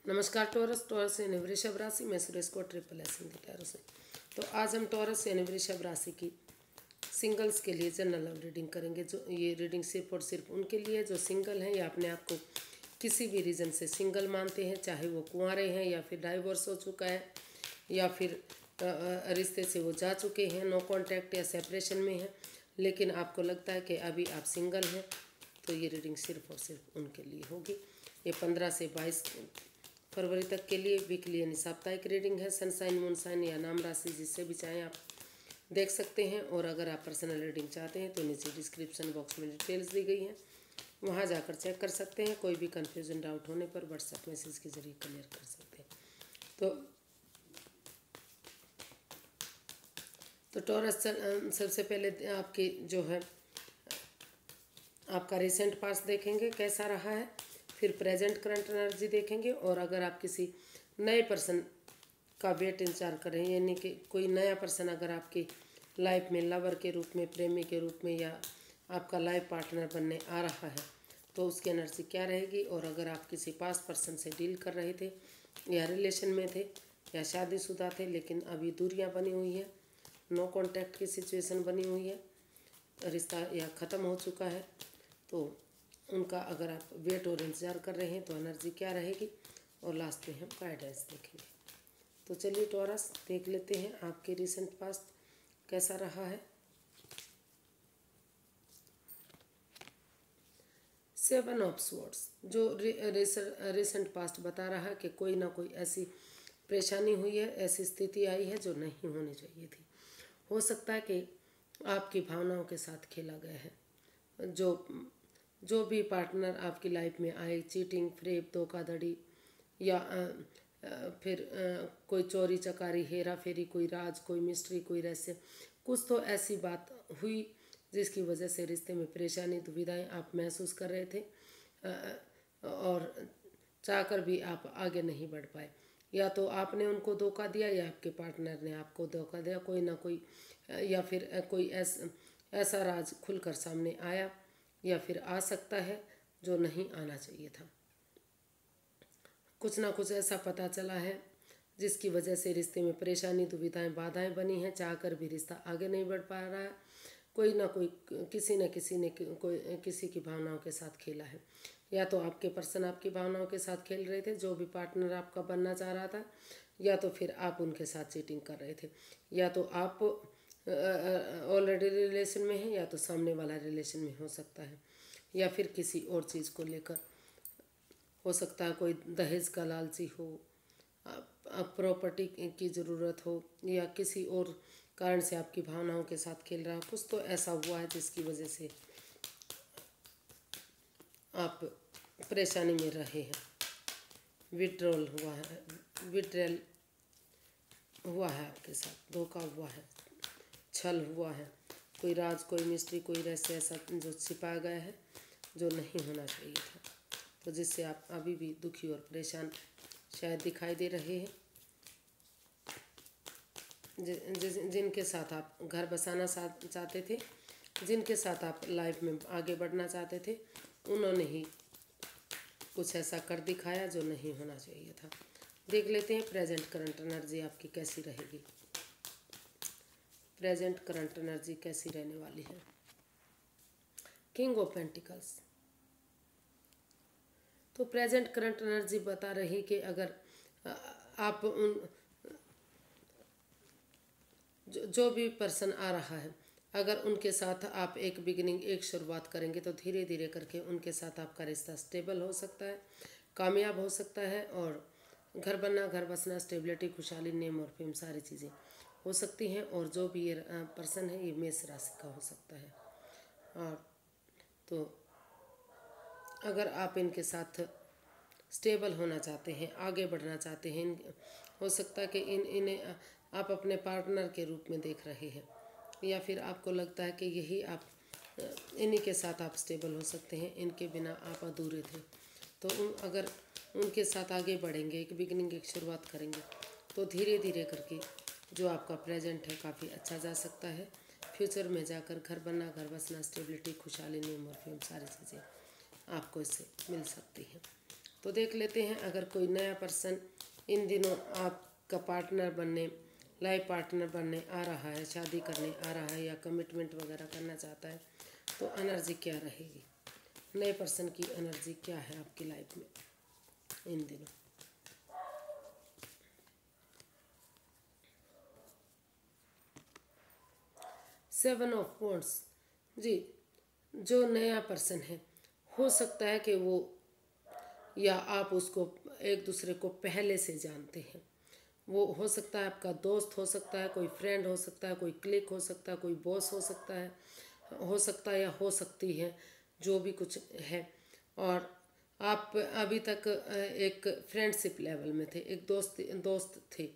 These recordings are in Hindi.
नमस्कार टॉरस। टॉरस यानी वृषभ राशि में सुरेश को ट्रिपल एस हिंदी टैरो से। तो आज हम टॉरस यानी वृषभ राशि की सिंगल्स के लिए जनरल लव रीडिंग करेंगे। जो ये रीडिंग सिर्फ और सिर्फ उनके लिए जो सिंगल हैं या अपने आप को किसी भी रीज़न से सिंगल मानते हैं, चाहे वो कुंवारे हैं या फिर डाइवोर्स हो चुका है या फिर रिश्ते से वो जा चुके हैं, नो कॉन्टैक्ट या सेपरेशन में हैं, लेकिन आपको लगता है कि अभी आप सिंगल हैं, तो ये रीडिंग सिर्फ और सिर्फ उनके लिए होगी। ये 15 से 22 फरवरी तक के लिए वीकली यानी साप्ताहिक रीडिंग है। सनसाइन, मूनसाइन या नाम राशि जिससे भी चाहें आप देख सकते हैं। और अगर आप पर्सनल रीडिंग चाहते हैं तो नीचे डिस्क्रिप्शन बॉक्स में डिटेल्स दी गई हैं, वहाँ जाकर चेक कर सकते हैं। कोई भी कन्फ्यूजन डाउट होने पर व्हाट्सएप मैसेज के जरिए क्लियर कर सकते हैं। तो टॉरस सबसे पहले आपकी जो है आपका रिसेंट पास्ट देखेंगे कैसा रहा है, फिर प्रेजेंट करंट एनर्जी देखेंगे। और अगर आप किसी नए पर्सन का वेट इंतजार कर रहे हैं, यानी कि कोई नया पर्सन अगर आपकी लाइफ में लवर के रूप में, प्रेमी के रूप में या आपका लाइफ पार्टनर बनने आ रहा है, तो उसकी एनर्जी क्या रहेगी। और अगर आप किसी पास पर्सन से डील कर रहे थे या रिलेशन में थे या शादीशुदा थे लेकिन अभी दूरियां बनी हुई हैं, नो कॉन्टैक्ट की सिचुएशन बनी हुई है, रिश्ता या ख़त्म हो चुका है, तो उनका अगर आप वेट और इंतज़ार कर रहे हैं तो एनर्जी क्या रहेगी। और लास्ट में हम गाइडेंस देखेंगे। तो चलिए टॉरस देख लेते हैं आपके रिसेंट पास्ट कैसा रहा है। 7 ऑफ स्वॉर्ड्स जो रिसेंट पास्ट बता रहा है कि कोई ना कोई ऐसी परेशानी हुई है, ऐसी स्थिति आई है जो नहीं होनी चाहिए थी। हो सकता है कि आपकी भावनाओं के साथ खेला गया है। जो भी पार्टनर आपकी लाइफ में आए, चीटिंग, फ्रेब, धोखाधड़ी या फिर कोई चोरी चकारी, हेरा फेरी, कोई राज, कोई मिस्ट्री, कोई रहस्य, कुछ तो ऐसी बात हुई जिसकी वजह से रिश्ते में परेशानी, दुविधाएं आप महसूस कर रहे थे और चाहकर भी आप आगे नहीं बढ़ पाए। या तो आपने उनको धोखा दिया या आपके पार्टनर ने आपको धोखा दिया, कोई ना कोई, या फिर कोई ऐसा राज खुलकर सामने आया या फिर आ सकता है जो नहीं आना चाहिए था। कुछ ना कुछ ऐसा पता चला है जिसकी वजह से रिश्ते में परेशानी, दुविधाएं, बाधाएं बनी हैं, चाहकर भी रिश्ता आगे नहीं बढ़ पा रहा है। कोई ना कोई, किसी न किसी ने कोई किसी की भावनाओं के साथ खेला है। या तो आपके पर्सन आपकी भावनाओं के साथ खेल रहे थे, जो भी पार्टनर आपका बनना चाह रहा था, या तो फिर आप उनके साथ चीटिंग कर रहे थे, या तो आप ऑलरेडी रिलेशन में हैं या तो सामने वाला रिलेशन में हो सकता है, या फिर किसी और चीज़ को लेकर हो सकता है, कोई दहेज का लालची हो, प्रॉपर्टी की ज़रूरत हो, या किसी और कारण से आपकी भावनाओं के साथ खेल रहा हो। कुछ तो ऐसा हुआ है जिसकी वजह से आप परेशानी में रहे हैं। विड्रॉल हुआ है, विड्रॉल हुआ है आपके साथ, धोखा हुआ है, छल हुआ है, कोई राज, कोई मिस्ट्री, कोई रहस्य ऐसा जो छिपाया गया है जो नहीं होना चाहिए था, तो जिससे आप अभी भी दुखी और परेशान शायद दिखाई दे रहे हैं। जिनके साथ आप घर बसाना चाहते थे, जिनके साथ आप लाइफ में आगे बढ़ना चाहते थे, उन्होंने ही कुछ ऐसा कर दिखाया जो नहीं होना चाहिए था। देख लेते हैं प्रेजेंट करंट एनर्जी आपकी कैसी रहेगी। प्रेजेंट करंट एनर्जी कैसी रहने वाली है। King of pentacles. तो प्रेजेंट करंट एनर्जी बता रही कि अगर आप उन जो भी पर्सन आ रहा है, अगर उनके साथ आप एक बिगिनिंग, एक शुरुआत करेंगे तो धीरे धीरे करके उनके साथ आपका रिश्ता स्टेबल हो सकता है, कामयाब हो सकता है, और घर बनना, घर बसना, स्टेबिलिटी, खुशहाली, नेम और फेम सारी चीज़ें हो सकती हैं। और जो भी ये पर्सन है ये मेष राशि का हो सकता है। और तो अगर आप इनके साथ स्टेबल होना चाहते हैं, आगे बढ़ना चाहते हैं, हो सकता है कि इन्हें आप अपने पार्टनर के रूप में देख रहे हैं, या फिर आपको लगता है कि यही आप, इन्हीं के साथ आप स्टेबल हो सकते हैं, इनके बिना आप अधूरे थे। तो अगर उनके साथ आगे बढ़ेंगे, एक बिगिनिंग, एक शुरुआत करेंगे, तो धीरे धीरे करके जो आपका प्रेजेंट है काफ़ी अच्छा जा सकता है। फ्यूचर में जाकर घर बनना, घर बसना, स्टेबिलिटी, खुशहाली, नेम और फेम सारी चीज़ें आपको इससे मिल सकती हैं। तो देख लेते हैं अगर कोई नया पर्सन इन दिनों आपका पार्टनर बनने, लाइफ पार्टनर बनने आ रहा है, शादी करने आ रहा है या कमिटमेंट वगैरह करना चाहता है, तो एनर्जी क्या रहेगी, नए पर्सन की एनर्जी क्या है आपकी लाइफ में इन दिनों। सेवन ऑफ वॉन्ड्स जी, जो नया पर्सन है हो सकता है कि वो या आप उसको एक दूसरे को पहले से जानते हैं। वो हो सकता है आपका दोस्त हो सकता है, कोई फ्रेंड हो सकता है, कोई क्लिक हो सकता है, कोई बॉस हो सकता है या हो सकती है, जो भी कुछ है। और आप अभी तक एक फ्रेंडशिप लेवल में थे, एक दोस्त थे,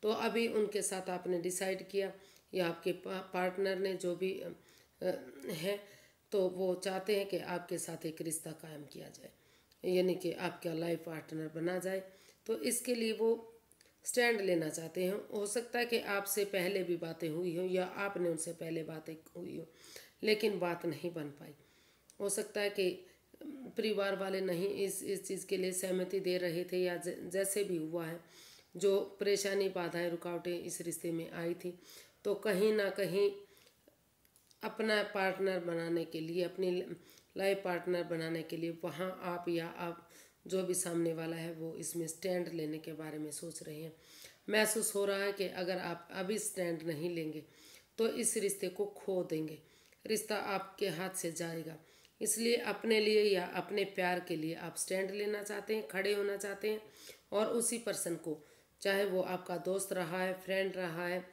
तो अभी उनके साथ आपने डिसाइड किया या आपके पार्टनर ने जो भी है, तो वो चाहते हैं कि आपके साथ एक रिश्ता कायम किया जाए, यानी कि आपका लाइफ पार्टनर बना जाए। तो इसके लिए वो स्टैंड लेना चाहते हैं। हो सकता है कि आपसे पहले भी बातें हुई हो या आपने उनसे पहले बातें हुई हो, लेकिन बात नहीं बन पाई। हो सकता है कि परिवार वाले नहीं इस चीज़ के लिए सहमति दे रहे थे या जैसे भी हुआ है, जो परेशानी, बाधाएं, रुकावटें इस रिश्ते में आई थी, तो कहीं ना कहीं अपना पार्टनर बनाने के लिए, अपनी लाइफ पार्टनर बनाने के लिए वहाँ आप या आप जो भी सामने वाला है वो इसमें स्टैंड लेने के बारे में सोच रहे हैं। महसूस हो रहा है कि अगर आप अभी स्टैंड नहीं लेंगे तो इस रिश्ते को खो देंगे, रिश्ता आपके हाथ से जाएगा। इसलिए अपने लिए या अपने प्यार के लिए आप स्टैंड लेना चाहते हैं, खड़े होना चाहते हैं, और उसी पर्सन को, चाहे वो आपका दोस्त रहा है, फ्रेंड रहा है,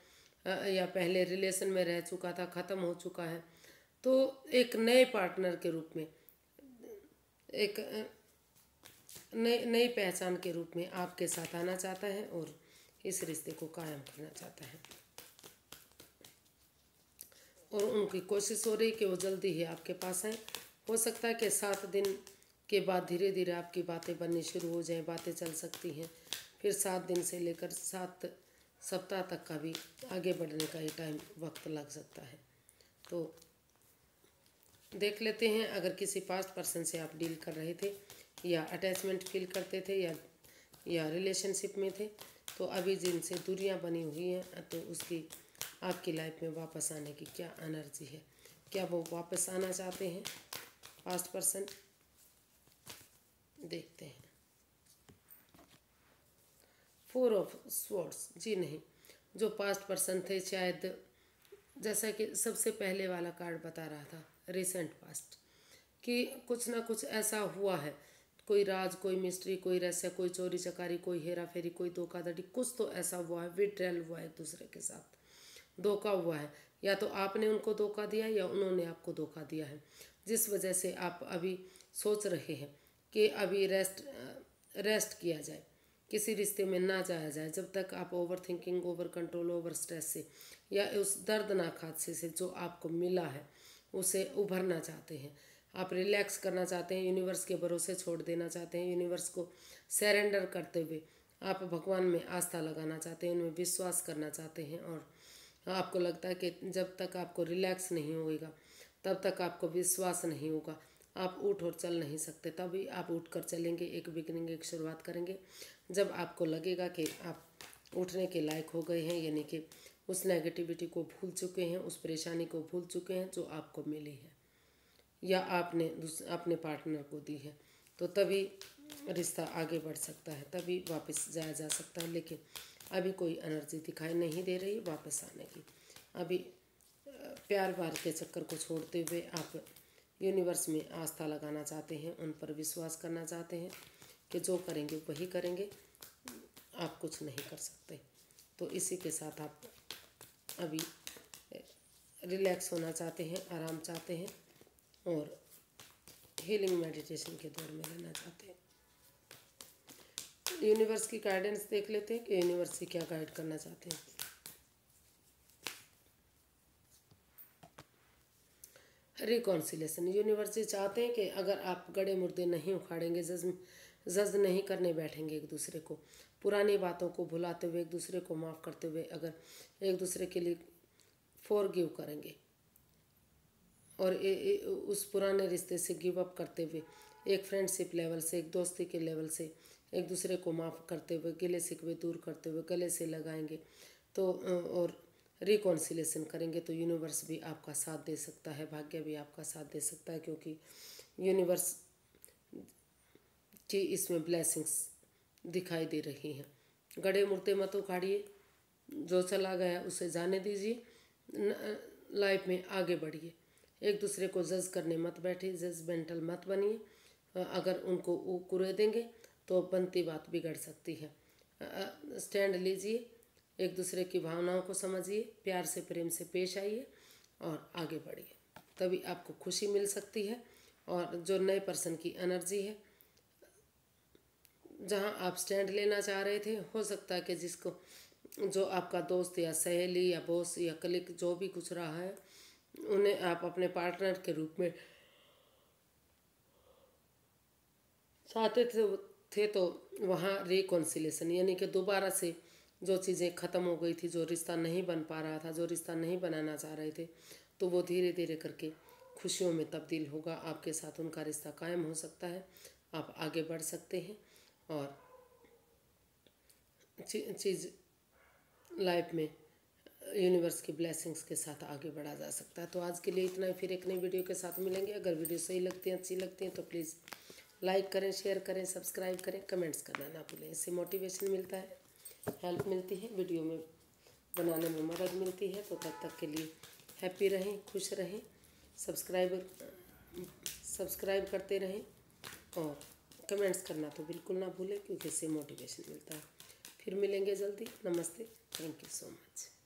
या पहले रिलेशन में रह चुका था, ख़त्म हो चुका है, तो एक नए पार्टनर के रूप में, एक नई नई पहचान के रूप में आपके साथ आना चाहता है और इस रिश्ते को कायम करना चाहता है। और उनकी कोशिश हो रही कि वो जल्दी ही आपके पास आए। हो सकता है कि 7 दिन के बाद धीरे धीरे आपकी बातें बननी शुरू हो जाएं, बातें चल सकती हैं। फिर 7 दिन से लेकर 7 सप्ताह तक का भी आगे बढ़ने का ही टाइम वक्त लग सकता है। तो देख लेते हैं अगर किसी पास्ट पर्सन से आप डील कर रहे थे या अटैचमेंट फील करते थे या रिलेशनशिप में थे, तो अभी जिनसे दूरियां बनी हुई हैं, तो उसकी आपकी लाइफ में वापस आने की क्या एनर्जी है, क्या वो वापस आना चाहते हैं पास्ट पर्सन। देखते हैं 4 ऑफ स्वॉर्ड्स जी, नहीं, जो पास्ट पर्सन थे शायद, जैसा कि सबसे पहले वाला कार्ड बता रहा था, रिसेंट पास्ट, कि कुछ ना कुछ ऐसा हुआ है, कोई राज, कोई मिस्ट्री, कोई रहस्य, कोई चोरी चकारी, कोई हेरा फेरी, कोई धोखाधड़ी, कुछ तो ऐसा हुआ है, विड्रैल हुआ है एक दूसरे के साथ, धोखा हुआ है, या तो आपने उनको धोखा दिया या उन्होंने आपको धोखा दिया है, जिस वजह से आप अभी सोच रहे हैं कि अभी रेस्ट किया जाए, किसी रिश्ते में ना जाया जाए जब तक आप over thinking, over control, over stress से या उस दर्दनाक हादसे से जो आपको मिला है उसे उभरना चाहते हैं। आप रिलैक्स करना चाहते हैं, यूनिवर्स के भरोसे छोड़ देना चाहते हैं, यूनिवर्स को सरेंडर करते हुए आप भगवान में आस्था लगाना चाहते हैं, उनमें विश्वास करना चाहते हैं। और आपको लगता है कि जब तक आपको रिलैक्स नहीं होएगा, तब तक आपको विश्वास नहीं होगा, आप उठ और चल नहीं सकते। तभी आप उठ कर चलेंगे, एक बिगनिंग, एक शुरुआत करेंगे जब आपको लगेगा कि आप उठने के लायक हो गए हैं, यानी कि उस नेगेटिविटी को भूल चुके हैं, उस परेशानी को भूल चुके हैं जो आपको मिली है या आपने अपने पार्टनर को दी है। तो तभी रिश्ता आगे बढ़ सकता है, तभी वापस जाया जा सकता है। लेकिन अभी कोई एनर्जी दिखाई नहीं दे रही वापस आने की। अभी प्यार व्यार के चक्कर को छोड़ते हुए आप यूनिवर्स में आस्था लगाना चाहते हैं, उन पर विश्वास करना चाहते हैं कि जो करेंगे वही करेंगे, आप कुछ नहीं कर सकते। तो इसी के साथ आप अभी रिलैक्स होना चाहते हैं, आराम चाहते हैं और हीलिंग मेडिटेशन के दौर में रहना चाहते हैं। यूनिवर्स की गाइडेंस देख लेते हैं कि यूनिवर्स से क्या गाइड करना चाहते हैं। रिकॉन्सिलेशन, यूनिवर्स से चाहते हैं कि अगर आप गड़े मुर्दे नहीं उखाड़ेंगे, जज नहीं करने बैठेंगे एक दूसरे को, पुरानी बातों को भुलाते हुए, एक दूसरे को माफ़ करते हुए, अगर एक दूसरे के लिए फॉरगिव करेंगे और उस पुराने रिश्ते से गिव अप करते हुए एक फ्रेंडशिप लेवल से, एक दोस्ती के लेवल से एक दूसरे को माफ़ करते हुए, गिले शिकवे दूर करते हुए गले से लगाएंगे तो और रिकॉन्सिलेशन करेंगे तो यूनिवर्स भी आपका साथ दे सकता है, भाग्य भी आपका साथ दे सकता है, क्योंकि यूनिवर्स की इसमें ब्लेसिंग्स दिखाई दे रही हैं। गड़े मुड़ते मत उखाड़िए, जो चला गया उसे जाने दीजिए, लाइफ में आगे बढ़िए। एक दूसरे को जज करने मत बैठिए, जजमेंटल मत बनिए। अगर उनको कुरे देंगे तो बनती बात बिगड़ सकती है। स्टैंड लीजिए, एक दूसरे की भावनाओं को समझिए, प्यार से प्रेम से पेश आइए और आगे बढ़िए, तभी आपको खुशी मिल सकती है। और जो नए पर्सन की एनर्जी है, जहां आप स्टैंड लेना चाह रहे थे, हो सकता है कि जिसको जो आपका दोस्त या सहेली या बॉस या कलीग जो भी कुछ रहा है, उन्हें आप अपने पार्टनर के रूप में चाहते थे तो वहाँ रिकॉन्सिलेशन यानी कि दोबारा से जो चीज़ें ख़त्म हो गई थी, जो रिश्ता नहीं बन पा रहा था, जो रिश्ता नहीं बनाना चाह रहे थे, तो वो धीरे धीरे करके खुशियों में तब्दील होगा। आपके साथ उनका रिश्ता कायम हो सकता है, आप आगे बढ़ सकते हैं और चीज़ लाइफ में यूनिवर्स की ब्लेसिंग्स के साथ आगे बढ़ा जा सकता है। तो आज के लिए इतना ही, फिर एक नई वीडियो के साथ मिलेंगे। अगर वीडियो सही लगती है, अच्छी लगती है तो प्लीज़ लाइक करें, शेयर करें, सब्सक्राइब करें, कमेंट्स करना ना भूलें। इससे मोटिवेशन मिलता है, हेल्प मिलती है, वीडियो में बनाने में मदद मिलती है। तो तब तक के लिए हैप्पी रहें, खुश रहें, सब्सक्राइब करते रहें और कमेंट्स करना तो बिल्कुल ना भूलें, क्योंकि इससे मोटिवेशन मिलता है। फिर मिलेंगे जल्दी। नमस्ते, थैंक यू सो मच।